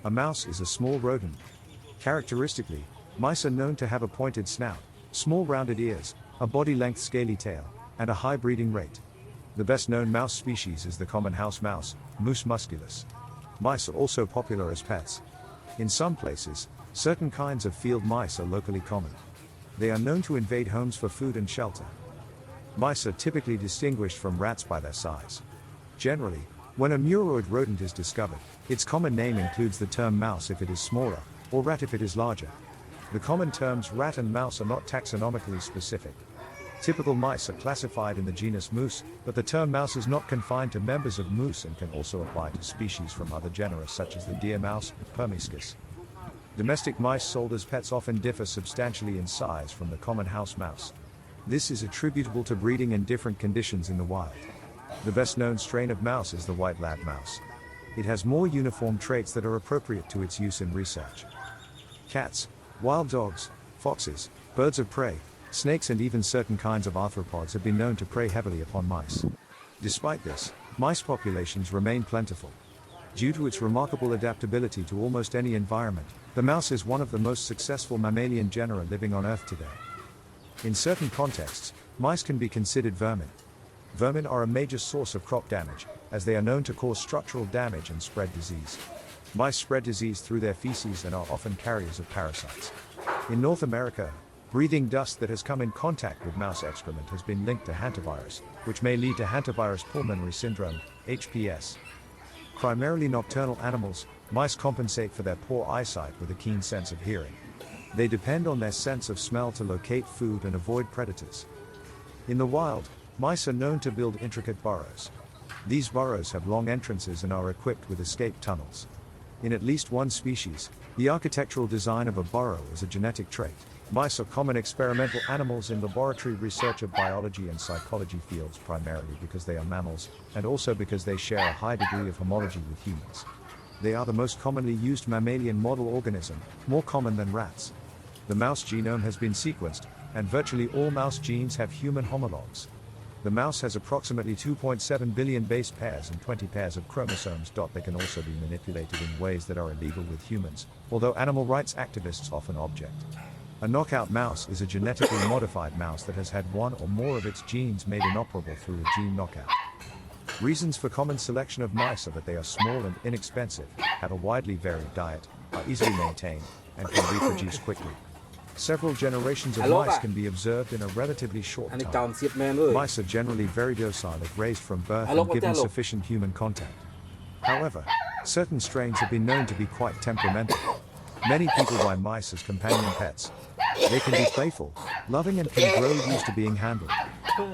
A mouse is a small rodent. Characteristically, mice are known to have a pointed snout, small rounded ears, a body-length scaly tail, and a high breeding rate. The best-known mouse species is the common house mouse, Mus musculus. Mice are also popular as pets. In some places, certain kinds of field mice are locally common. They are known to invade homes for food and shelter. Mice are typically distinguished from rats by their size. Generally, when a muroid rodent is discovered, its common name includes the term mouse if it is smaller, or rat if it is larger. The common terms rat and mouse are not taxonomically specific. Typical mice are classified in the genus Mus, but the term mouse is not confined to members of Mus and can also apply to species from other genera such as the deer mouse, Permiscus. Domestic mice sold as pets often differ substantially in size from the common house mouse. This is attributable to breeding in different conditions in the wild. The best-known strain of mouse is the white lab mouse. It has more uniform traits that are appropriate to its use in research. Cats, wild dogs, foxes, birds of prey, snakes and even certain kinds of arthropods have been known to prey heavily upon mice. Despite this, mice populations remain plentiful. Due to its remarkable adaptability to almost any environment, the mouse is one of the most successful mammalian genera living on Earth today. In certain contexts, mice can be considered vermin. Vermin are a major source of crop damage, as they are known to cause structural damage and spread disease. Mice spread disease through their feces and are often carriers of parasites. In North America, breathing dust that has come in contact with mouse excrement has been linked to hantavirus, which may lead to hantavirus pulmonary syndrome, HPS. Primarily nocturnal animals, mice compensate for their poor eyesight with a keen sense of hearing. They depend on their sense of smell to locate food and avoid predators. In the wild, mice are known to build intricate burrows. These burrows have long entrances and are equipped with escape tunnels. In at least one species, the architectural design of a burrow is a genetic trait. Mice are common experimental animals in laboratory research of biology and psychology fields primarily because they are mammals, and also because they share a high degree of homology with humans. They are the most commonly used mammalian model organism, more common than rats. The mouse genome has been sequenced, and virtually all mouse genes have human homologs. The mouse has approximately 2.7 billion base pairs and 20 pairs of chromosomes. They can also be manipulated in ways that are illegal with humans, although animal rights activists often object. A knockout mouse is a genetically modified mouse that has had one or more of its genes made inoperable through a gene knockout. Reasons for common selection of mice are that they are small and inexpensive, have a widely varied diet, are easily maintained, and can reproduce quickly. Several generations of mice can be observed in a relatively short time. Mice are generally very docile if raised from birth and given sufficient human contact. However, certain strains have been known to be quite temperamental. Many people buy mice as companion pets. They can be playful, loving and can grow used to being handled.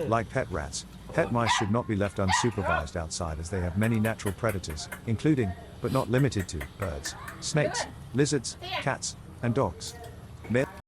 Like pet rats, pet mice should not be left unsupervised outside as they have many natural predators, including, but not limited to, birds, snakes, lizards, cats, and dogs.